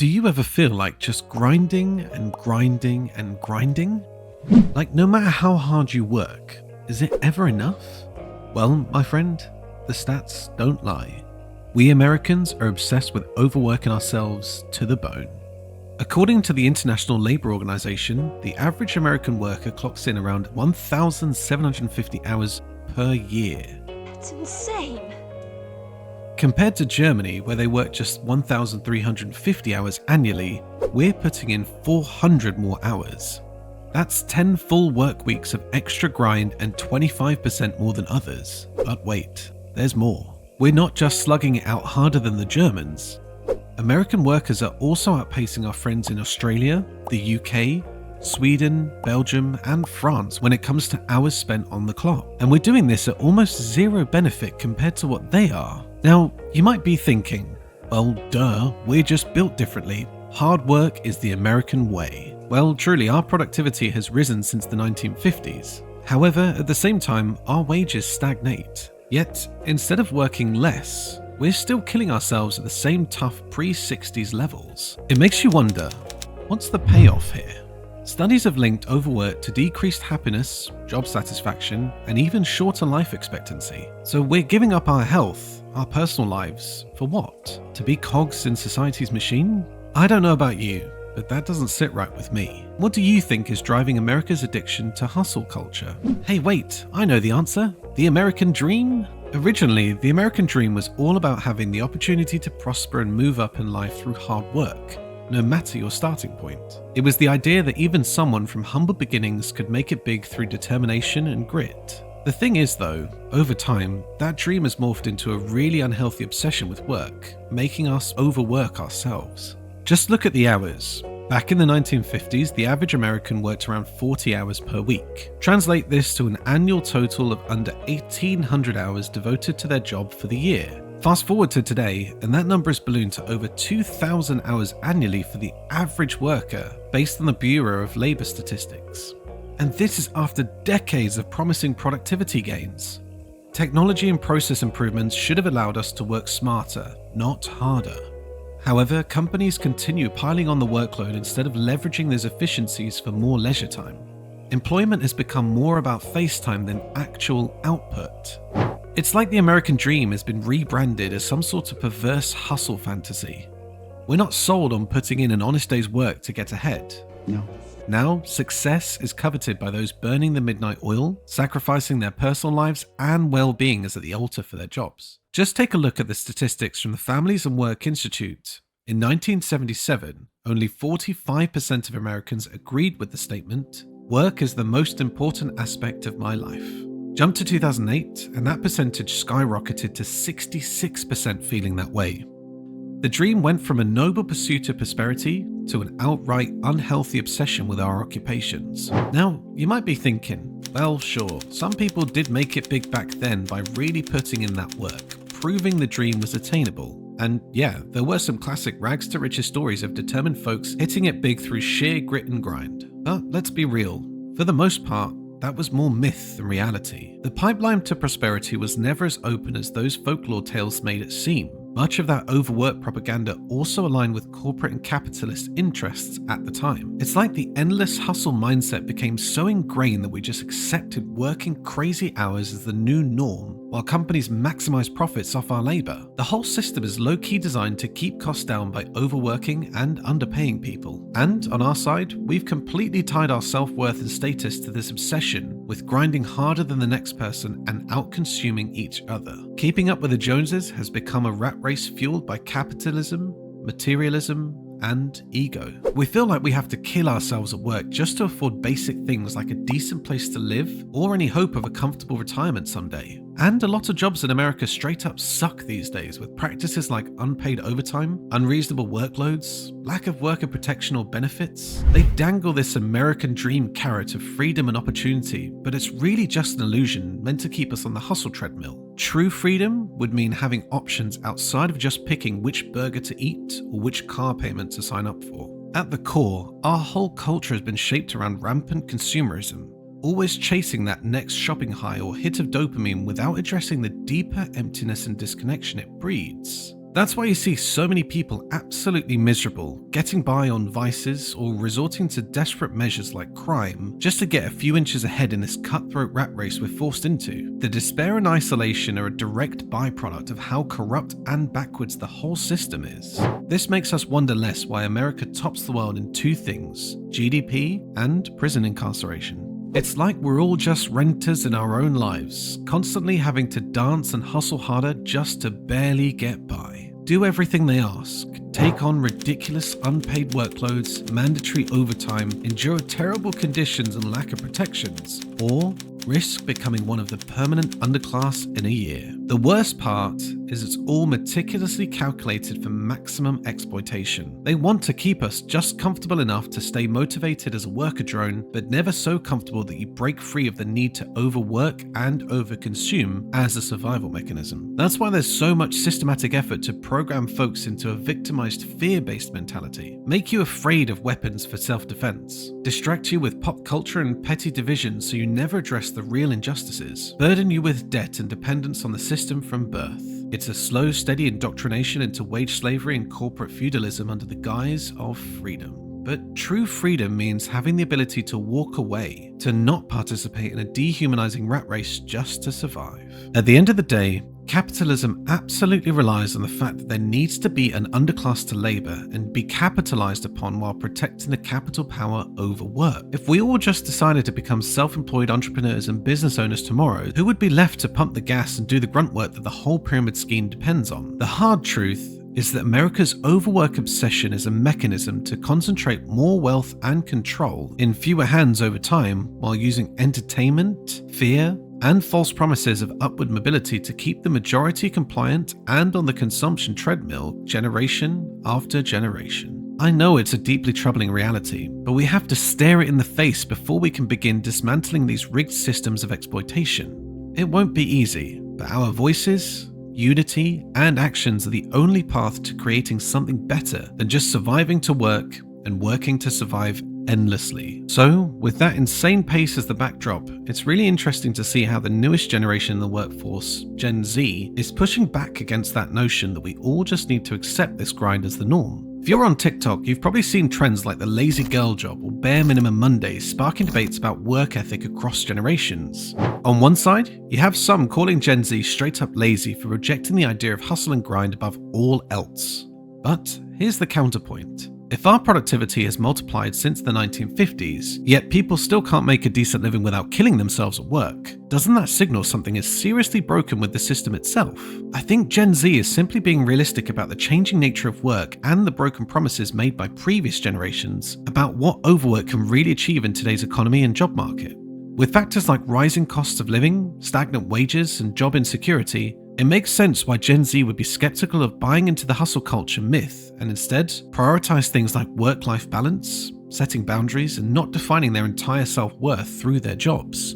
Do you ever feel like just grinding and grinding and grinding? Like no matter how hard you work, is it ever enough? Well, my friend, the stats don't lie. We Americans are obsessed with overworking ourselves to the bone. According to the International Labour Organization, the average American worker clocks in around 1,750 hours per year. That's insane. Compared to Germany, where they work just 1,350 hours annually, we're putting in 400 more hours. That's 10 full work weeks of extra grind and 25% more than others. But wait, there's more. We're not just slugging it out harder than the Germans. American workers are also outpacing our friends in Australia, the UK, Sweden, Belgium, and France when it comes to hours spent on the clock. And we're doing this at almost zero benefit compared to what they are. Now, you might be thinking, well, duh, we're just built differently. Hard work is the American way. Well, truly, our productivity has risen since the 1950s. However, at the same time, our wages stagnate. Yet, instead of working less, we're still killing ourselves at the same tough pre-60s levels. It makes you wonder, what's the payoff here? Studies have linked overwork to decreased happiness, job satisfaction, and even shorter life expectancy. So we're giving up our health, our personal lives, for what? To be cogs in society's machine? I don't know about you, but that doesn't sit right with me. What do you think is driving America's addiction to hustle culture? Hey wait, I know the answer. The American dream? Originally, the American dream was all about having the opportunity to prosper and move up in life through hard work, no matter your starting point. It was the idea that even someone from humble beginnings could make it big through determination and grit. The thing is though, over time, that dream has morphed into a really unhealthy obsession with work, making us overwork ourselves. Just look at the hours. Back in the 1950s, the average American worked around 40 hours per week. Translate this to an annual total of under 1,800 hours devoted to their job for the year. Fast forward to today, and that number has ballooned to over 2,000 hours annually for the average worker, based on the Bureau of Labor Statistics. And this is after decades of promising productivity gains. Technology and process improvements should have allowed us to work smarter, not harder. However, companies continue piling on the workload instead of leveraging those efficiencies for more leisure time. Employment has become more about face time than actual output. It's like the American dream has been rebranded as some sort of perverse hustle fantasy. We're not sold on putting in an honest day's work to get ahead. No. Now, success is coveted by those burning the midnight oil, sacrificing their personal lives and well-being as at the altar for their jobs. Just take a look at the statistics from the Families and Work Institute. In 1977, only 45% of Americans agreed with the statement, "Work is the most important aspect of my life." Jump to 2008, and that percentage skyrocketed to 66% feeling that way. The dream went from a noble pursuit of prosperity to an outright unhealthy obsession with our occupations. Now, you might be thinking, well, sure, some people did make it big back then by really putting in that work, proving the dream was attainable. And yeah, there were some classic rags to riches stories of determined folks hitting it big through sheer grit and grind. But let's be real, for the most part, that was more myth than reality. The pipeline to prosperity was never as open as those folklore tales made it seem. Much of that overwork propaganda also aligned with corporate and capitalist interests at the time. It's like the endless hustle mindset became so ingrained that we just accepted working crazy hours as the new norm, while companies maximize profits off our labor. The whole system is low-key designed to keep costs down by overworking and underpaying people. And on our side, we've completely tied our self-worth and status to this obsession with grinding harder than the next person and out-consuming each other. Keeping up with the Joneses has become a rat race fueled by capitalism, materialism, and ego. We feel like we have to kill ourselves at work just to afford basic things like a decent place to live or any hope of a comfortable retirement someday. And a lot of jobs in America straight up suck these days, with practices like unpaid overtime, unreasonable workloads, lack of worker protection or benefits. They dangle this American dream carrot of freedom and opportunity, but it's really just an illusion meant to keep us on the hustle treadmill. True freedom would mean having options outside of just picking which burger to eat or which car payment to sign up for. At the core, our whole culture has been shaped around rampant consumerism, always chasing that next shopping high or hit of dopamine without addressing the deeper emptiness and disconnection it breeds. That's why you see so many people absolutely miserable, getting by on vices or resorting to desperate measures like crime just to get a few inches ahead in this cutthroat rat race we're forced into. The despair and isolation are a direct byproduct of how corrupt and backwards the whole system is. This makes us wonder less why America tops the world in two things: GDP and prison incarceration. It's like we're all just renters in our own lives, constantly having to dance and hustle harder just to barely get by. Do everything they ask, take on ridiculous unpaid workloads, mandatory overtime, endure terrible conditions and lack of protections, or risk becoming one of the permanent underclass in a year. The worst part is it's all meticulously calculated for maximum exploitation. They want to keep us just comfortable enough to stay motivated as a worker drone, but never so comfortable that you break free of the need to overwork and overconsume as a survival mechanism. That's why there's so much systematic effort to program folks into a victimized fear-based mentality, make you afraid of weapons for self-defense, distract you with pop culture and petty divisions so you never address the real injustices, burden you with debt and dependence on the system from birth. It's a slow, steady indoctrination into wage slavery and corporate feudalism under the guise of freedom. But true freedom means having the ability to walk away, to not participate in a dehumanizing rat race just to survive. At the end of the day, capitalism absolutely relies on the fact that there needs to be an underclass to labor and be capitalized upon while protecting the capital power over work. If we all just decided to become self-employed entrepreneurs and business owners tomorrow, who would be left to pump the gas and do the grunt work that the whole pyramid scheme depends on? The hard truth is that America's overwork obsession is a mechanism to concentrate more wealth and control in fewer hands over time while using entertainment, fear, and false promises of upward mobility to keep the majority compliant and on the consumption treadmill generation after generation. I know it's a deeply troubling reality, but we have to stare it in the face before we can begin dismantling these rigged systems of exploitation. It won't be easy, but our voices, unity, and actions are the only path to creating something better than just surviving to work and working to survive endlessly. So, with that insane pace as the backdrop, it's really interesting to see how the newest generation in the workforce, Gen Z, is pushing back against that notion that we all just need to accept this grind as the norm. If you're on TikTok, you've probably seen trends like the lazy girl job or bare minimum Mondays sparking debates about work ethic across generations. On one side, you have some calling Gen Z straight up lazy for rejecting the idea of hustle and grind above all else. But here's the counterpoint. If our productivity has multiplied since the 1950s, yet people still can't make a decent living without killing themselves at work, doesn't that signal something is seriously broken with the system itself? I think Gen Z is simply being realistic about the changing nature of work and the broken promises made by previous generations about what overwork can really achieve in today's economy and job market. With factors like rising costs of living, stagnant wages, and job insecurity, it makes sense why Gen Z would be skeptical of buying into the hustle culture myth and instead prioritize things like work-life balance, setting boundaries, and not defining their entire self-worth through their jobs.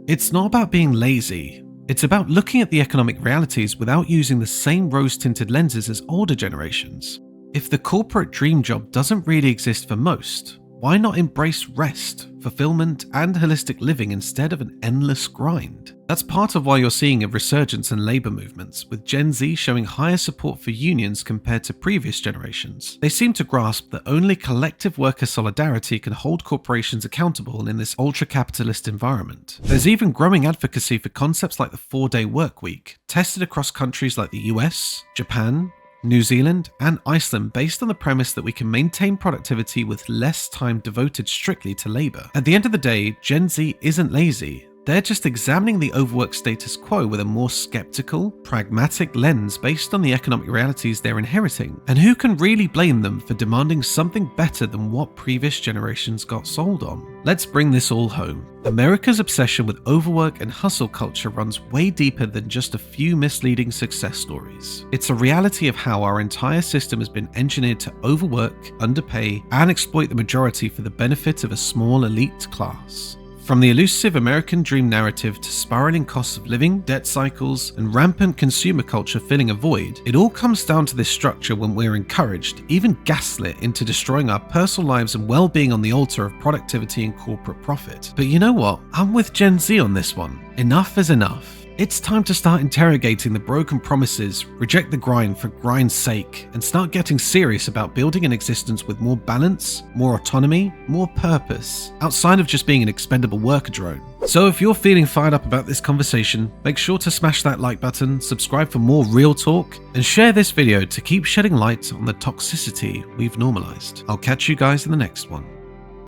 It's not about being lazy. It's about looking at the economic realities without using the same rose-tinted lenses as older generations. If the corporate dream job doesn't really exist for most, why not embrace rest, fulfillment, and holistic living instead of an endless grind? That's part of why you're seeing a resurgence in labor movements, with Gen Z showing higher support for unions compared to previous generations. They seem to grasp that only collective worker solidarity can hold corporations accountable in this ultra-capitalist environment. There's even growing advocacy for concepts like the 4-day work week, tested across countries like the US, Japan, New Zealand, and Iceland based on the premise that we can maintain productivity with less time devoted strictly to labor. At the end of the day, Gen Z isn't lazy. They're just examining the overwork status quo with a more skeptical, pragmatic lens based on the economic realities they're inheriting. And who can really blame them for demanding something better than what previous generations got sold on? Let's bring this all home. America's obsession with overwork and hustle culture runs way deeper than just a few misleading success stories. It's a reality of how our entire system has been engineered to overwork, underpay, and exploit the majority for the benefit of a small elite class. From the elusive American dream narrative to spiraling costs of living, debt cycles, and rampant consumer culture filling a void, it all comes down to this structure when we're encouraged, even gaslit, into destroying our personal lives and well-being on the altar of productivity and corporate profit. But you know what? I'm with Gen Z on this one. Enough is enough. It's time to start interrogating the broken promises, reject the grind for grind's sake, and start getting serious about building an existence with more balance, more autonomy, more purpose, outside of just being an expendable worker drone. So if you're feeling fired up about this conversation, make sure to smash that like button, subscribe for more real talk, and share this video to keep shedding light on the toxicity we've normalized. I'll catch you guys in the next one.